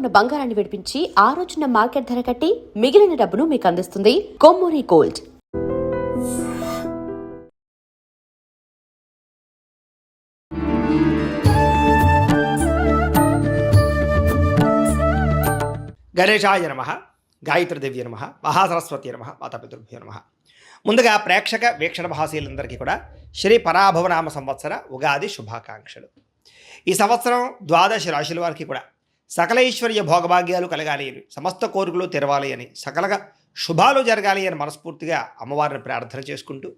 ఉన్న బంగారాన్ని విడిపించి ఆ రోజున మార్కెట్ ధర కట్టి మిగిలిన డబ్బును మీకు అందిస్తుంది కొమ్మూరి గోల్డ్. గణేశాయ నమః, గాయత్రీదేవి నమః, మహాసరస్వతి నమః, మాతాపితృభ్యో నమః. ముందుగా ప్రేక్షక వీక్షణ మహాశీలందరికీ కూడా శ్రీ పరాభవనామ సంవత్సర ఉగాది శుభాకాంక్షలు. ఈ సంవత్సరం ద్వాదశ రాశుల వారికి కూడా సకల ఐశ్వర్య భోగభాగ్యాలు కలగాలి అని, సమస్త కోరికలు తెరవాలి అని, సకలగా శుభాలు జరగాలి అని మనస్ఫూర్తిగా అమ్మవారిని ప్రార్థన చేసుకుంటూ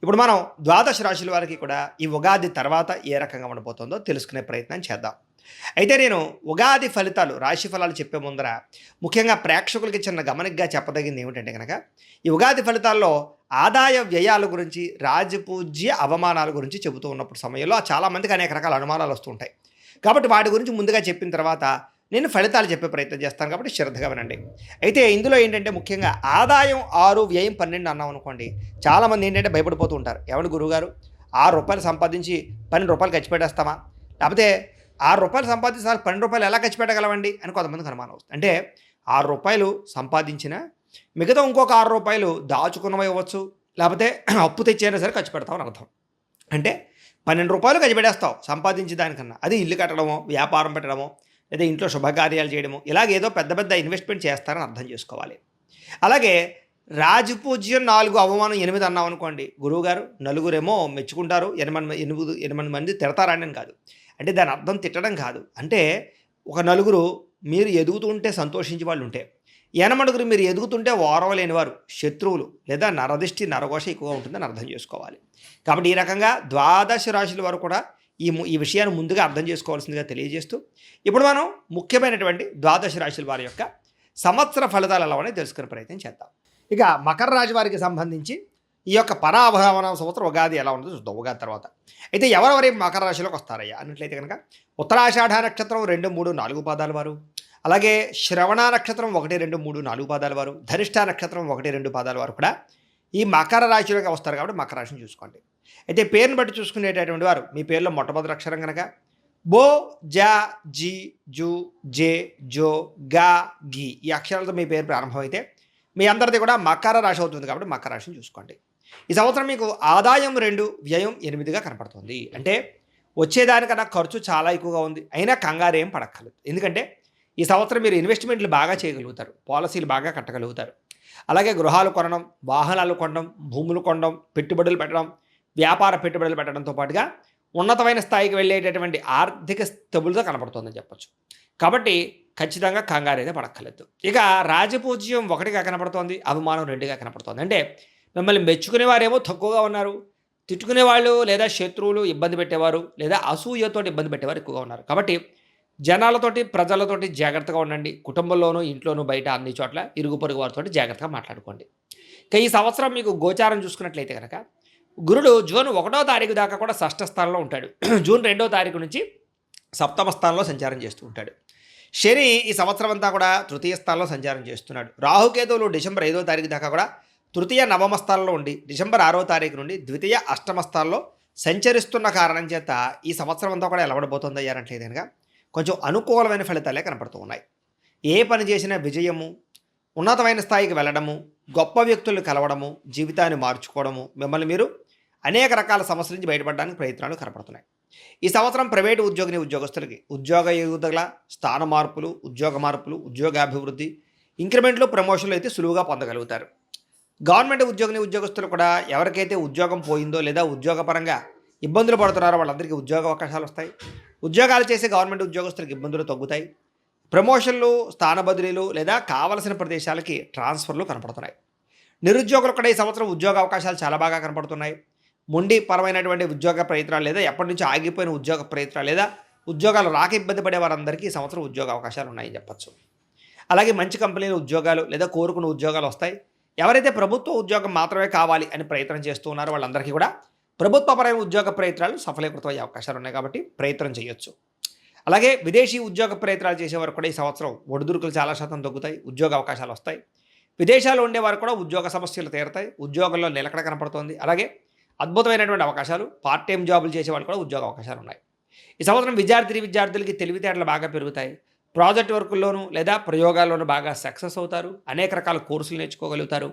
ఇప్పుడు మనం ద్వాదశ రాశుల వారికి కూడా ఈ ఉగాది తర్వాత ఏ రకంగా ఉండబోతుందో తెలుసుకునే ప్రయత్నం చేద్దాం. అయితే నేను ఉగాది ఫలితాలు, రాశి ఫలాలు చెప్పే ముందర ముఖ్యంగా ప్రేక్షకులకి చిన్న గమనికగా చెప్పదగింది ఏమిటంటే కనుక, ఈ ఉగాది ఫలితాల్లో ఆదాయ వ్యయాల గురించి, రాజపూజ్య అవమానాల గురించి చెబుతూ ఉన్నప్పుడు సమయంలో చాలామందికి అనేక రకాల అనుమానాలు వస్తుంటాయి. కాబట్టి వాటి గురించి ముందుగా చెప్పిన తర్వాత నేను ఫలితాలు చెప్పే ప్రయత్నం చేస్తాను, కాబట్టి శ్రద్ధగా వినండి. అయితే ఇందులో ఏంటంటే ముఖ్యంగా ఆదాయం 6, వ్యయం 12 అన్నాం అనుకోండి, చాలామంది ఏంటంటే భయపడిపోతూ ఉంటారు. ఏమన్నా గురువుగారు, ₹6 సంపాదించి ₹12 ఖర్చు పెట్టేస్తామా, లేకపోతే ₹6 సంపాదించి ₹12 ఎలా ఖర్చు పెట్టగలవండి అని కొంతమందికి అనుమానం వస్తుంది. అంటే ₹6 సంపాదించిన మిగతా ఇంకొక ₹6 దాచుకున్నవి ఇవ్వచ్చు, లేకపోతే అప్పు తెచ్చైనా సరే ఖర్చు పెడతామని అర్థం. అంటే ₹12 ఖర్చు పెట్టేస్తావు సంపాదించే దానికన్నా, అది ఇల్లు కట్టడమో, వ్యాపారం పెట్టడమో, లేదా ఇంట్లో శుభకార్యాలు చేయడమో, ఇలాగేదో పెద్ద పెద్ద ఇన్వెస్ట్మెంట్ చేస్తారని అర్థం చేసుకోవాలి. అలాగే రాజపూజ్యం 4, అవమానం 8 అన్నాం అనుకోండి, గురువుగారు నలుగురేమో మెచ్చుకుంటారు, 8 మంది తిడతారని కాదు. అంటే దాని అర్థం తిట్టడం కాదు. అంటే ఒక నలుగురు మీరు ఎదుగుతుంటే సంతోషించే వాళ్ళు ఉంటే, 8 మీరు ఎదుగుతుంటే ఓరవలేని వారు, శత్రువులు లేదా నరదిష్టి నరఘోష ఎక్కువగా ఉంటుందని అర్థం చేసుకోవాలి. కాబట్టి ఈ రకంగా ద్వాదశ రాశుల వారు కూడా ఈ విషయాన్ని ముందుగా అర్థం చేసుకోవాల్సిందిగా తెలియజేస్తూ ఇప్పుడు మనం ముఖ్యమైనటువంటి ద్వాదశ రాశుల వారి యొక్క సంవత్సర ఫలితాలు ఎలా ఉన్నాయో తెలుసుకునే ప్రయత్నం చేద్దాం. ఇక మకర రాశి వారికి సంబంధించి ఈ యొక్క పరాభవన సంవత్సరం ఉగాది ఎలా ఉంటుందో చూద్దాం ఉగాది తర్వాత. అయితే ఎవరెవరి మకర రాశిలోకి వస్తారయ్యా అన్నట్లయితే కనుక, ఉత్తరాషాఢ నక్షత్రం 2, 3, 4 పాదాల వారు, అలాగే శ్రవణ నక్షత్రం 1, 2, 3, 4 పాదాల వారు, ధనిష్ఠ నక్షత్రం 1, 2 పాదాల వారు కూడా ఈ మకర రాశిలోకి వస్తారు. కాబట్టి మకర రాశిని చూసుకోండి. అయితే పేరుని బట్టి చూసుకునేటటువంటి వారు మీ పేరులో మొట్టమొదటి అక్షరం కనుక బో, జా, జీ, జూ, జే, జో, గా, గి ఈ అక్షరాలతో మీ పేరు ప్రారంభమైతే మీ అందరిది కూడా మకర రాశి అవుతుంది. కాబట్టి మకర రాశిని చూసుకోండి. ఈ సంవత్సరం మీకు ఆదాయం 2, వ్యయం 8గా కనపడుతుంది. అంటే వచ్చేదానికన్నా ఖర్చు చాలా ఎక్కువగా ఉంది, అయినా కంగారు ఏం పడక్కర్లేదు. ఎందుకంటే ఈ సంవత్సరం మీరు ఇన్వెస్ట్మెంట్లు బాగా చేయగలుగుతారు, పాలసీలు బాగా కట్టగలుగుతారు. అలాగే గృహాలు కొనడం, వాహనాలు కొనడం, భూములు కొనడం, పెట్టుబడులు పెట్టడం, వ్యాపార పెట్టుబడులు పెట్టడంతో పాటుగా ఉన్నతమైన స్థాయికి వెళ్ళేటటువంటి ఆర్థిక స్థితులతో కనపడుతుందని చెప్పచ్చు. కాబట్టి ఖచ్చితంగా కంగారు అయితే పడక్కర్లేదు. ఇక రాజపూజ్యం 1గా కనపడుతోంది, అవమానం 2గా కనపడుతోంది. అంటే మిమ్మల్ని మెచ్చుకునేవారేమో తక్కువగా ఉన్నారు, తిట్టుకునేవాళ్ళు లేదా శత్రువులు ఇబ్బంది పెట్టేవారు లేదా అసూయతో ఇబ్బంది పెట్టేవారు ఎక్కువగా ఉన్నారు. కాబట్టి జనాలతోటి, ప్రజలతోటి జాగ్రత్తగా ఉండండి. కుటుంబంలోనూ, ఇంట్లోనూ, బయట అన్ని చోట్ల ఇరుగు పొరుగు వారితో జాగ్రత్తగా మాట్లాడుకోండి. ఇక ఈ సంవత్సరం మీకు గోచారం చూసుకున్నట్లయితే కనుక, గురుడు జూన్ 1వ తారీఖు దాకా కూడా షష్ఠ స్థానంలో ఉంటాడు. జూన్ 2వ తారీఖు నుంచి సప్తమ స్థానంలో సంచారం చేస్తూ ఉంటాడు. శని ఈ సంవత్సరం అంతా కూడా తృతీయ స్థానంలో సంచారం చేస్తున్నాడు. రాహుకేతువులు డిసెంబర్ 5వ తారీఖు దాకా కూడా తృతీయ, నవమ స్థానంలో ఉండి డిసెంబర్ 6వ తారీఖు నుండి ద్వితీయ, అష్టమ స్థానంలో సంచరిస్తున్న కారణం చేత ఈ సంవత్సరం అంతా కూడా ఎలా పడబోతుంది అయ్యారంటే కనుక కొంచెం అనుకూలమైన ఫలితాలే కనపడుతూ ఉన్నాయి. ఏ పని చేసినా విజయము, ఉన్నతమైన స్థాయికి వెళ్ళడము, గొప్ప వ్యక్తులు కలవడము, జీవితాన్ని మార్చుకోవడము, మిమ్మల్ని మీరు అనేక రకాల సమస్యల నుంచి బయటపడడానికి ప్రయత్నాలు కనపడుతున్నాయి. ఈ సంవత్సరం ప్రైవేటు ఉద్యోగస్తులకి ఉద్యోగ ఎదుగుదల, స్థాన మార్పులు, ఉద్యోగ మార్పులు, ఉద్యోగాభివృద్ధి, ఇంక్రిమెంట్లు, ప్రమోషన్లు అయితే సులువుగా పొందగలుగుతారు. గవర్నమెంట్ ఉద్యోగస్తులు కూడా ఎవరికైతే ఉద్యోగం పోయిందో లేదా ఉద్యోగపరంగా ఇబ్బందులు పడుతున్నారో వాళ్ళందరికీ ఉద్యోగ అవకాశాలు వస్తాయి. ఉద్యోగాలు చేసే గవర్నమెంట్ ఉద్యోగస్తులకు ఇబ్బందులు తగ్గుతాయి. ప్రమోషన్లు, స్థాన బదిలీలు లేదా కావలసిన ప్రదేశాలకి ట్రాన్స్ఫర్లు కనపడుతున్నాయి. నిరుద్యోగులు కూడా ఈ సంవత్సరం ఉద్యోగ అవకాశాలు చాలా బాగా కనపడుతున్నాయి. మొండి పరమైనటువంటి ఉద్యోగ ప్రయత్నాలు లేదా ఎప్పటి నుంచి ఆగిపోయిన ఉద్యోగ ప్రయత్నాలు లేదా ఉద్యోగాలు రాక ఇబ్బంది పడే వారందరికీ ఈ సంవత్సరం ఉద్యోగ అవకాశాలు ఉన్నాయని చెప్పచ్చు. అలాగే మంచి కంపెనీలు ఉద్యోగాలు లేదా కోరుకున్న ఉద్యోగాలు వస్తాయి. ఎవరైతే ప్రభుత్వ ఉద్యోగం మాత్రమే కావాలి అని ప్రయత్నం చేస్తూ ఉన్నారో వాళ్ళందరికీ కూడా ప్రభుత్వపరమైన ఉద్యోగ ప్రయత్నాలు సఫలీకృతం అయ్యే అవకాశాలు ఉన్నాయి. కాబట్టి ప్రయత్నం చేయొచ్చు. అలాగే విదేశీ ఉద్యోగ ప్రయత్నాలు చేసేవారు కూడా ఈ సంవత్సరం ఒడిదుడుకులు చాలా శాతం తగ్గుతాయి, ఉద్యోగ అవకాశాలు వస్తాయి. విదేశాల్లో ఉండేవారు కూడా ఉద్యోగ సమస్యలు తీరుతాయి, ఉద్యోగంలో నిలకడ కనపడుతోంది. అలాగే అద్భుతమైనటువంటి అవకాశాలు, పార్ట్ టైం జాబులు చేసే వాళ్ళు కూడా ఉద్యోగ అవకాశాలు ఉన్నాయి. ఈ సంవత్సరం విద్యార్థులకి తెలివితేటలు బాగా పెరుగుతాయి. ప్రాజెక్ట్ వర్కుల్లోనూ లేదా ప్రయోగాల్లోనూ బాగా సక్సెస్ అవుతారు. అనేక రకాల కోర్సులు నేర్చుకోగలుగుతారు.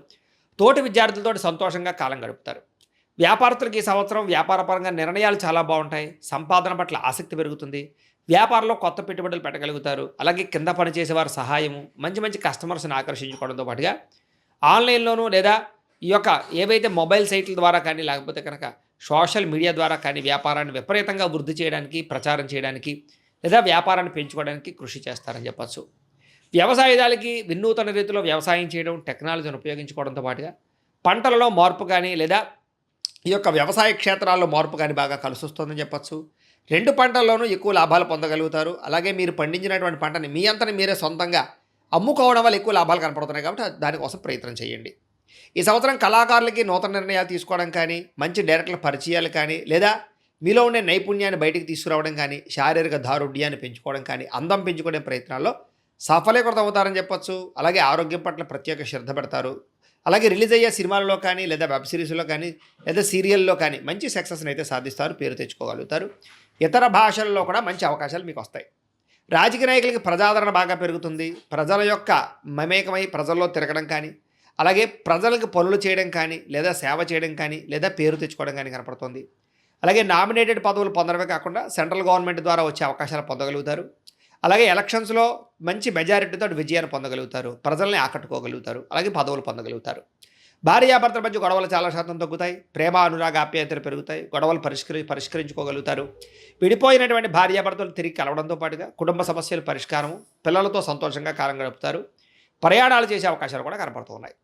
తోటి విద్యార్థులతో సంతోషంగా కాలం గడుపుతారు. వ్యాపారస్తులకు ఈ సంవత్సరం వ్యాపారపరంగా నిర్ణయాలు చాలా బాగుంటాయి. సంపాదన పట్ల ఆసక్తి పెరుగుతుంది. వ్యాపారంలో కొత్త పెట్టుబడులు పెట్టగలుగుతారు. అలాగే కింద పనిచేసే వారి సహాయము, మంచి మంచి కస్టమర్స్ని ఆకర్షించుకోవడంతో పాటుగా ఆన్లైన్లోనూ లేదా ఈ యొక్క ఏవైతే మొబైల్ సైట్ల ద్వారా కానీ లేకపోతే కనుక సోషల్ మీడియా ద్వారా కానీ వ్యాపారాన్ని విపరీతంగా వృద్ధి చేయడానికి, ప్రచారం చేయడానికి లేదా వ్యాపారాన్ని పెంచుకోవడానికి కృషి చేస్తారని చెప్పచ్చు. వ్యవసాయదాలకి వినూతన రీతిలో వ్యవసాయం చేయడం, టెక్నాలజీని ఉపయోగించుకోవడంతో పాటుగా పంటలలో మార్పు కానీ లేదా ఈ యొక్క వ్యవసాయ క్షేత్రాల్లో మార్పు కానీ బాగా కలిసొస్తుందని చెప్పచ్చు. 2 పంటల్లోనూ ఎక్కువ లాభాలు పొందగలుగుతారు. అలాగే మీరు పండించినటువంటి పంటని మీ అంతని మీరే సొంతంగా అమ్ముకోవడం వల్ల ఎక్కువ లాభాలు కనపడుతున్నాయి కాబట్టి దానికోసం ప్రయత్నం చేయండి. ఈ సంవత్సరం కళాకారులకి నూతన నిర్ణయాలు తీసుకోవడం కానీ, మంచి డైరెక్టర్ల పరిచయాలు కానీ లేదా మీలో ఉండే నైపుణ్యాన్ని బయటికి తీసుకురావడం కానీ, శారీరక దారుఢ్యాన్ని పెంచుకోవడం కానీ, అందం పెంచుకునే ప్రయత్నాల్లో సఫలీకృతం అవుతారని చెప్పొచ్చు. అలాగే ఆరోగ్యం పట్ల ప్రత్యేక శ్రద్ధ పెడతారు. అలాగే రిలీజ్ అయ్యే సినిమాల్లో కానీ లేదా వెబ్ సిరీస్లో కానీ లేదా సీరియల్లో కానీ మంచి సక్సెస్ని అయితే సాధిస్తారు, పేరు తెచ్చుకోగలుగుతారు. ఇతర భాషల్లో కూడా మంచి అవకాశాలు మీకు వస్తాయి. రాజకీయ నాయకులకి ప్రజాదరణ బాగా పెరుగుతుంది. ప్రజల యొక్క మమేకమై ప్రజల్లో తిరగడం కానీ, అలాగే ప్రజలకు పనులు చేయడం కానీ లేదా సేవ చేయడం కానీ లేదా పేరు తెచ్చుకోవడం కానీ కనపడుతుంది. అలాగే నామినేటెడ్ పదవులు పొందడమే కాకుండా సెంట్రల్ గవర్నమెంట్ ద్వారా వచ్చే అవకాశాలు పొందగలుగుతారు. అలాగే ఎలక్షన్స్లో మంచి మెజారిటీతో విజయాన్ని పొందగలుగుతారు. ప్రజల్ని ఆకట్టుకోగలుగుతారు. అలాగే పదవులు పొందగలుగుతారు. భార్యాభర్తల మధ్య గొడవలు చాలా శాతం తగ్గుతాయి. ప్రేమ, అనురాగ, ఆప్యాయతలు పెరుగుతాయి. గొడవలు పరిష్కరించుకోగలుగుతారు. విడిపోయినటువంటి భార్యాభర్తలు తిరిగి కలవడంతో పాటుగా కుటుంబ సమస్యల పరిష్కారము, పిల్లలతో సంతోషంగా కాలం గడుపుతారు. ప్రయాణాలు చేసే అవకాశాలు కూడా కనపడుతున్నాయి.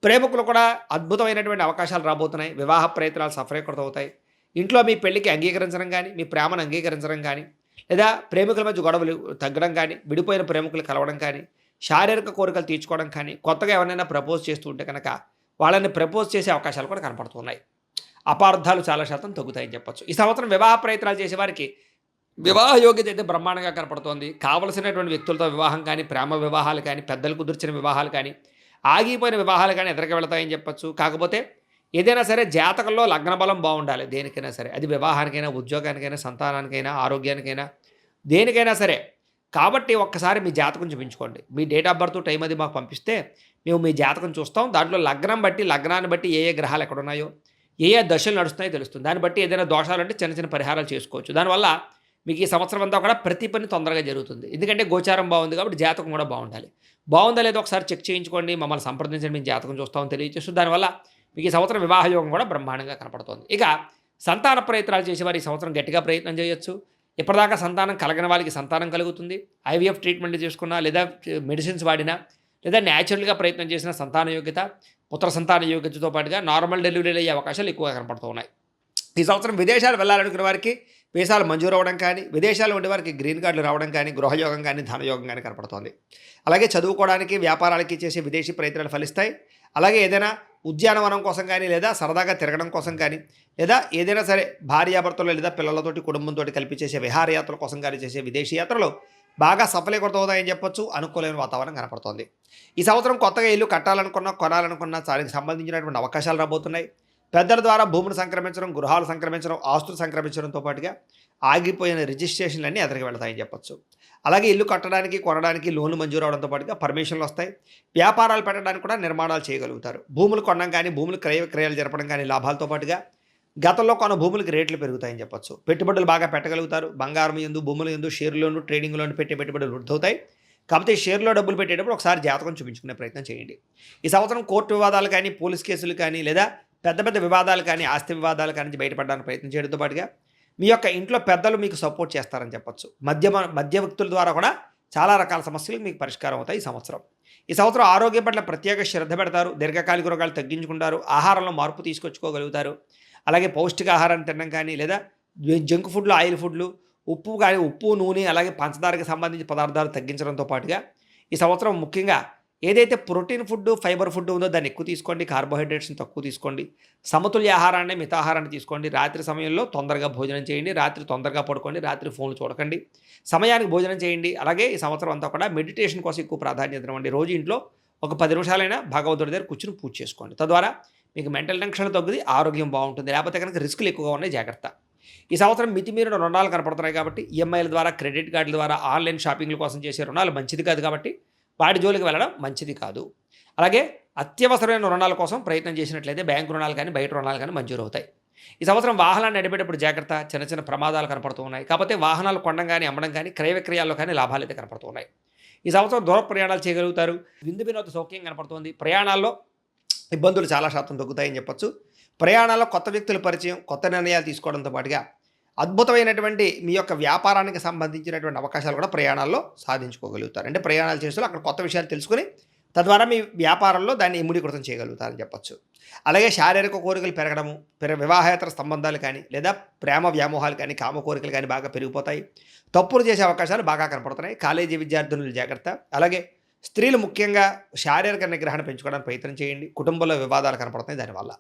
ప్రేమికులు కూడా అద్భుతమైనటువంటి అవకాశాలు రాబోతున్నాయి. వివాహ ప్రయత్నాలు సఫలీకృతం అవుతాయి. ఇంట్లో మీ పెళ్లికి అంగీకరించడం కానీ, మీ ప్రేమను అంగీకరించడం కానీ లేదా ప్రేమికుల మధ్య గొడవలు తగ్గడం కానీ, విడిపోయిన ప్రేమికులు కలవడం కానీ, శారీరక కోరికలు తీర్చుకోవడం కానీ, కొత్తగా ఎవరైనా ప్రపోజ్ చేస్తూ ఉంటే కనుక వాళ్ళని ప్రపోజ్ చేసే అవకాశాలు కూడా కనపడుతున్నాయి. అపార్థాలు చాలా శాతం తగ్గుతాయని చెప్పొచ్చు. ఈ సంవత్సరం వివాహ ప్రయత్నాలు చేసే వారికి వివాహ యోగ్యత అయితే బ్రహ్మాండంగా కనపడుతోంది. కావలసినటువంటి వ్యక్తులతో వివాహం కానీ, ప్రేమ వివాహాలు కానీ, పెద్దలు కుదిర్చిన వివాహాలు కానీ, ఆగిపోయిన వివాహాలు కానీ ఎదురుగా వెళతాయని చెప్పొచ్చు. కాకపోతే ఏదైనా సరే జాతకంలో లగ్న బలం బాగుండాలి. దేనికైనా సరే, అది వివాహానికైనా, ఉద్యోగానికైనా, సంతానానికైనా, ఆరోగ్యానికైనా, దేనికైనా సరే. కాబట్టి ఒక్కసారి మీ జాతకం చూపించుకోండి. మీ డేట్ ఆఫ్ బర్త్ టైం అది మాకు పంపిస్తే మేము మీ జాతకం చూస్తాం. దాంట్లో లగ్నాన్ని బట్టి ఏ గ్రహాలు ఎక్కడున్నాయో, ఏ దశలు నడుస్తున్నాయో తెలుస్తుంది. దాన్ని బట్టి ఏదైనా దోషాలు అంటే చిన్న చిన్న పరిహారాలు చేసుకోవచ్చు. దానివల్ల మీకు ఈ సంవత్సరం అంతా కూడా ప్రతి పని తొందరగా జరుగుతుంది. ఎందుకంటే గోచారం బాగుంది కాబట్టి జాతకం కూడా బాగుండాలి. బాగుందా లేదో ఒకసారి చెక్ చేయించుకోండి. మమ్మల్ని సంప్రదించండి, మేము జాతకం చూస్తామని తెలియజేస్తూ దానివల్ల మీకు ఈ సంవత్సరం వివాహ యోగం కూడా బ్రహ్మాండంగా కనపడుతుంది. ఇక సంతాన ప్రయత్నాలు చేసేవారు ఈ సంవత్సరం గట్టిగా ప్రయత్నం చేయొచ్చు. ఇప్పటిదాకా సంతానం కలగని వాళ్ళకి సంతానం కలుగుతుంది. ఐవీఎఫ్ ట్రీట్మెంట్ చేసుకున్నా లేదా మెడిసిన్స్ వాడినా లేదా న్యాచురల్గా ప్రయత్నం చేసిన సంతాన యోగ్యత, పుత్ర సంతాన యోగ్యతతో పాటుగా నార్మల్ డెలివరీలు అయ్యే అవకాశాలు ఎక్కువగా కనపడుతూ ఉన్నాయి. ఈ సంవత్సరం విదేశాలు వెళ్ళాలనుకునే వారికి వీసాలు మంజూరు అవ్వడం కానీ, విదేశాల్లో ఉండే వారికి గ్రీన్ కార్డులు రావడం కానీ, గృహయోగం కానీ, ధనయోగం కానీ కనపడుతోంది. అలాగే చదువుకోవడానికి, వ్యాపారాలకి చేసే విదేశీ ప్రయత్నాలు ఫలిస్తాయి. అలాగే ఏదైనా ఉద్యానవనం కోసం కానీ లేదా సరదాగా తిరగడం కోసం కానీ లేదా ఏదైనా సరే భార్యాభర్తలు లేదా పిల్లలతోటి కుటుంబంతో కలిపి చేసే విహారయాత్రల కోసం కానీ చేసే విదేశీ యాత్రలు బాగా సఫలీకృతమవుతాయని చెప్పొచ్చు. అనుకూలమైన వాతావరణం కనపడుతోంది. ఈ సంవత్సరం కొత్తగా ఇల్లు కట్టాలనుకున్నా, కొనాలనుకున్నా దానికి సంబంధించినటువంటి అవకాశాలు రాబోతున్నాయి. పెద్దల ద్వారా భూములు సంక్రమించడం, గృహాలు సంక్రమించడం, ఆస్తులు సంక్రమించడంతో పాటుగా ఆగిపోయిన రిజిస్ట్రేషన్లన్నీ ఎదురుగా వెళతాయని చెప్పొచ్చు. అలాగే ఇల్లు కట్టడానికి, కొనడానికి లోన్లు మంజూరు అవడంతో పాటుగా పర్మిషన్లు వస్తాయి. వ్యాపారాలు పెట్టడానికి కూడా నిర్మాణాలు చేయగలుగుతారు. భూములు కొనడం కానీ, భూములు క్రయ విక్రయాలు జరపడం కానీ లాభాలతో పాటుగా గతంలో కొన్న భూములకి రేట్లు పెరుగుతాయని చెప్పొచ్చు. పెట్టుబడులు బాగా పెట్టగలుగుతారు. బంగారం ఎందు, భూములు ఎందు, షేర్లోను, ట్రేడింగ్లోను పెట్టే పెట్టుబడులు వృద్ధి అవుతాయి. కాకపోతే షేర్లో డబ్బులు పెట్టేటప్పుడు ఒకసారి జాతకం చూపించుకునే ప్రయత్నం చేయండి. ఈ సంవత్సరం కోర్టు వివాదాలు కానీ, పోలీస్ కేసులు కానీ లేదా పెద్ద పెద్ద వివాదాలు కానీ, ఆస్తి వివాదాల కానీ బయటపడడానికి ప్రయత్నం చేయడంతో పాటుగా మీ యొక్క ఇంట్లో పెద్దలు మీకు సపోర్ట్ చేస్తారని చెప్పొచ్చు. మధ్య వ్యక్తుల ద్వారా కూడా చాలా రకాల సమస్యలు మీకు పరిష్కారం అవుతాయి ఈ సంవత్సరం. ఈ సంవత్సరం ఆరోగ్యం పట్ల ప్రత్యేక శ్రద్ధ పెడతారు. దీర్ఘకాలిక రోగాలు తగ్గించుకుంటారు. ఆహారంలో మార్పు తీసుకొచ్చుకోగలుగుతారు. అలాగే పౌష్టికాహారాన్ని తినడం కానీ లేదా జంక్ ఫుడ్లు, ఆయిల్ ఫుడ్లు, ఉప్పు కానీ ఉప్పు, నూనె అలాగే పంచదారకు సంబంధించిన పదార్థాలు తగ్గించడంతో పాటుగా ఈ సంవత్సరం ముఖ్యంగా ఏదైతే ప్రోటీన్ ఫుడ్, ఫైబర్ ఫుడ్ ఉందో దాన్ని ఎక్కువ తీసుకోండి. కార్బోహైడ్రేట్స్ని తక్కువ తీసుకోండి. సమతుల్య ఆహారాన్ని, మితాహారాన్ని తీసుకోండి. రాత్రి సమయంలో తొందరగా భోజనం చేయండి. రాత్రి తొందరగా పడుకోండి. రాత్రి ఫోన్లు చూడకండి. సమయానికి భోజనం చేయండి. అలాగే ఈ సంవత్సరం అంతా కూడా మెడిటేషన్ కోసం ఎక్కువ ప్రాధాన్యత ఇవ్వండి. రోజు ఇంట్లో ఒక 10 నిమిషాలైనా భగవంతుడి దగ్గర కూర్చుని పూజ చేసుకోండి. తద్వారా మీకు మెంటల్ టెన్షన్ తగ్గుది, ఆరోగ్యం బాగుంటుంది. లేకపోతే కనుక రిస్కులు ఎక్కువగా ఉన్నాయి, జాగ్రత్త. ఈ సంవత్సరం మితిమీరిన రుణాలు కనపడుతున్నాయి కాబట్టి ఈఎంఐల ద్వారా, క్రెడిట్ కార్డుల ద్వారా, ఆన్లైన్ షాపింగ్ల కోసం చేసే రుణాలు మంచిది కాదు కాబట్టి వాటి జోలికి వెళ్ళడం మంచిది కాదు. అలాగే అత్యవసరమైన రుణాల కోసం ప్రయత్నం చేసినట్లయితే బ్యాంకు రుణాలు కానీ, బయట రుణాలు కానీ మంజూరు అవుతాయి. ఈ సంవత్సరం వాహనాన్ని నడిపేటప్పుడు జాగ్రత్త, చిన్న చిన్న ప్రమాదాలు కనపడుతూ ఉన్నాయి. కాకపోతే వాహనాలు కొనడం కానీ, అమ్మడం కానీ, క్రయ విక్రయాల్లో కానీ లాభాలు అయితే కనపడుతూ ఉన్నాయి. ఈ సంవత్సరం దూర ప్రయాణాలు చేయగలుగుతారు. విందు వినోద సౌఖ్యం కనపడుతుంది. ప్రయాణాల్లో ఇబ్బందులు చాలా శాతం తగ్గుతాయని చెప్పొచ్చు. ప్రయాణాల్లో కొత్త వ్యక్తుల పరిచయం, కొత్త నిర్ణయాలు తీసుకోవడంతో పాటుగా అద్భుతమైనటువంటి మీ యొక్క వ్యాపారానికి సంబంధించినటువంటి అవకాశాలు కూడా ప్రయాణాల్లో సాధించుకోగలుగుతారు. అంటే ప్రయాణాలు చేస్తూ అక్కడ కొత్త విషయాలు తెలుసుకుని తద్వారా మీ వ్యాపారంలో దాన్ని ఇముడీకృతం చేయగలుగుతారని చెప్పొచ్చు. అలాగే శారీరక కోరికలు పెరగడము, వివాహేతర సంబంధాలు కానీ, లేదా ప్రేమ వ్యామోహాలు కానీ, కామ కోరికలు కానీ బాగా పెరిగిపోతాయి. తప్పులు చేసే అవకాశాలు బాగా కనపడుతున్నాయి. కాలేజీ విద్యార్థులు జాగ్రత్త. అలాగే స్త్రీలు ముఖ్యంగా శారీరక నిగ్రహణ పెంచుకోవడానికి ప్రయత్నం చేయండి. కుటుంబంలో వివాదాలు కనపడుతున్నాయి దానివల్ల.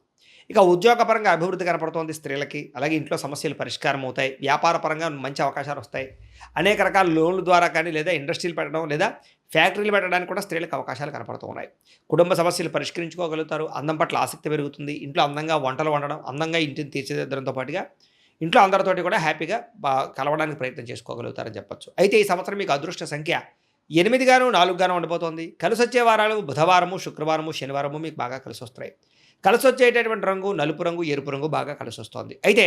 ఇక ఉద్యోగపరంగా అభివృద్ధి కనపడుతోంది స్త్రీలకి. అలాగే ఇంట్లో సమస్యలు పరిష్కారం అవుతాయి. వ్యాపారపరంగా మంచి అవకాశాలు వస్తాయి. అనేక రకాల లోన్ల ద్వారా కానీ, లేదా ఇండస్ట్రీలు పెట్టడం, లేదా ఫ్యాక్టరీలు పెట్టడానికి కూడా స్త్రీలకు అవకాశాలు కనపడుతూ ఉన్నాయి. కుటుంబ సమస్యలు పరిష్కరించుకోగలుగుతారు. అందం పట్ల ఆసక్తి పెరుగుతుంది. ఇంట్లో అందంగా వంటలు వండడం, అందంగా ఇంటిని తీర్చిదిద్దడంతో పాటుగా ఇంట్లో అందరితోటి కూడా హ్యాపీగా కలవడానికి ప్రయత్నం చేసుకోగలుగుతారని చెప్పొచ్చు. అయితే ఈ సంవత్సరం మీకు అదృష్ట సంఖ్య 8గాను 4గాను ఉండబోతోంది. కలిసి వచ్చే వారాలు బుధవారము, శుక్రవారము, శనివారము మీకు బాగా కలిసి వస్తాయి. కలిసి వచ్చేటటువంటి రంగు నలుపు రంగు, ఎరుపు రంగు బాగా కలిసి వస్తుంది. అయితే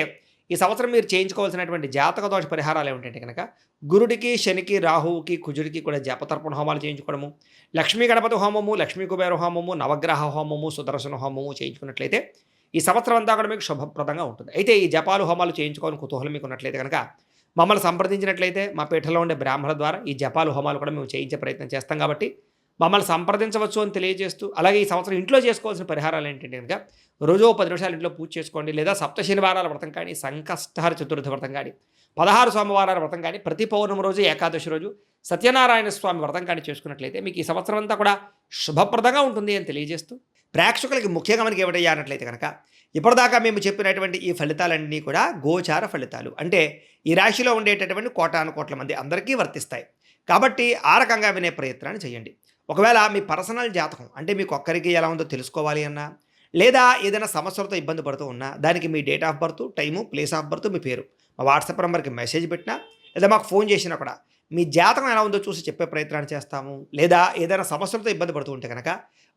ఈ సంవత్సరం మీరు చేయించుకోవాల్సినటువంటి జాతక దోష పరిహారాలు ఏమిటంటే కనుక గురుడికి, శనికి, రాహువుకి, కుజుడికి కూడా జపతర్పణ హోమాలు చేయించుకోవడము, లక్ష్మీ గణపతి హోమము, లక్ష్మీ కుబేర హోమము, నవగ్రహ హోమము, సుదర్శన హోమము చేయించుకున్నట్లయితే ఈ సంవత్సరం అంతా కూడా మీకు శుభప్రదంగా ఉంటుంది. అయితే ఈ జపాలు హోమాలు చేయించుకోవాలని కుతూహలం మీకు ఉన్నట్లయితే కనుక మమ్మల్ని సంప్రదించినట్లయితే మా పీఠంలో ఉండే బ్రాహ్మణుల ద్వారా ఈ జపాలు హోమాలు కూడా మేము చేయించే ప్రయత్నం చేస్తాం కాబట్టి మమ్మల్ని సంప్రదించవచ్చు అని తెలియజేస్తూ, అలాగే ఈ సంవత్సరం ఇంట్లో చేసుకోవాల్సిన పరిహారాలు ఏంటంటే కనుక రోజు 10 నిమిషాలు ఇంట్లో పూజ చేసుకోండి. లేదా సప్త శనివారాల వ్రతం కానీ, సంకష్టహర చతుర్థి వ్రతం కానీ, 16 సోమవారాల వ్రతం కానీ, ప్రతి పౌర్ణమి రోజు, ఏకాదశి రోజు సత్యనారాయణ స్వామి వ్రతం కానీ చేసుకున్నట్లయితే మీకు ఈ సంవత్సరం అంతా కూడా శుభప్రదంగా ఉంటుంది అని తెలియజేస్తూ, ప్రేక్షకులకి ముఖ్యంగా మనకి ఏమిటయ్యా అన్నట్లయితే కనుక ఇప్పటిదాకా మేము చెప్పినటువంటి ఈ ఫలితాలన్నీ కూడా గోచార ఫలితాలు. అంటే ఈ రాశిలో ఉండేటటువంటి కోటాను కోట్ల మంది అందరికీ వర్తిస్తాయి. కాబట్టి ఆ రకంగా వినే ప్రయత్నాన్ని చేయండి. ఒకవేళ మీ పర్సనల్ జాతకం అంటే మీకు ఒక్కరికి ఎలా ఉందో తెలుసుకోవాలి అన్నా, లేదా ఏదైనా సమస్యలతో ఇబ్బంది పడుతూ ఉన్నా దానికి మీ date of birth, time, place of birth, మీ పేరు మా వాట్సాప్ నెంబర్కి మెసేజ్ పెట్టినా, లేదా మాకు ఫోన్ చేసినా కూడా మీ జాతకం ఎలా ఉందో చూసి చెప్పే ప్రయత్నాన్ని చేస్తాము. లేదా ఏదైనా సమస్యలతో ఇబ్బంది పడుతూ ఉంటే కనుక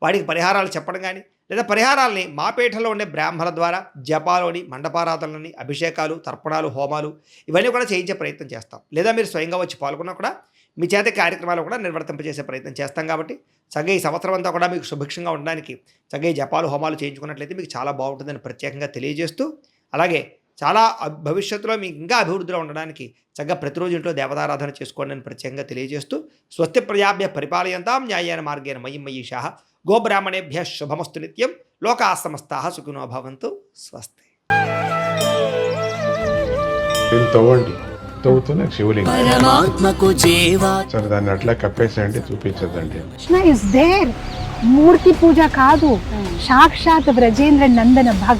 వాడికి పరిహారాలు చెప్పడం కానీ, లేదా పరిహారాలని మా పీఠంలో ఉండే బ్రాహ్మణుల ద్వారా జపాలోని, మండపారాధనలని, అభిషేకాలు, తర్పణాలు, హోమాలు ఇవన్నీ కూడా చేయించే ప్రయత్నం చేస్తాం. లేదా మీరు స్వయంగా వచ్చి పాల్గొన్నా కూడా మీ చేత కార్యక్రమాలు కూడా నిర్వర్తింపజేసే ప్రయత్నం చేస్తాం. కాబట్టి చక్కగా ఈ సంవత్సరం అంతా కూడా మీకు సుభిక్షంగా ఉండడానికి చక్కగా ఈ జపాలు, హోమాలు చేయించుకున్నట్లయితే మీకు చాలా బాగుంటుందని ప్రత్యేకంగా తెలియజేస్తూ, అలాగే చాలా భవిష్యత్తులో మీకు ఇంకా అభివృద్ధిలో ఉండడానికి చక్కగా ప్రతిరోజు ఇంట్లో దేవతారాధన చేసుకోండి అని ప్రత్యేకంగా తెలియజేస్తూ, స్వస్తి ప్రజాభ్య పరిపాలయంతాం న్యాయేన మార్గేణ మయిం మయీషాః గోబ్రాహ్మణేభ్య శుభమస్తు నిత్యం లోకాః సమస్తాః సుఖినో భవంతు స్వస్తి. తవ్వుతున్న శివలింగం పరమాత్మకు జీవా సరే దాన్ని అట్లా కప్పేసేయండి, చూపించదండి. Krishna is there. మూర్తి పూజ కాదు, సాక్షాత్ బ్రజేంద్ర నందన భగవంతుడు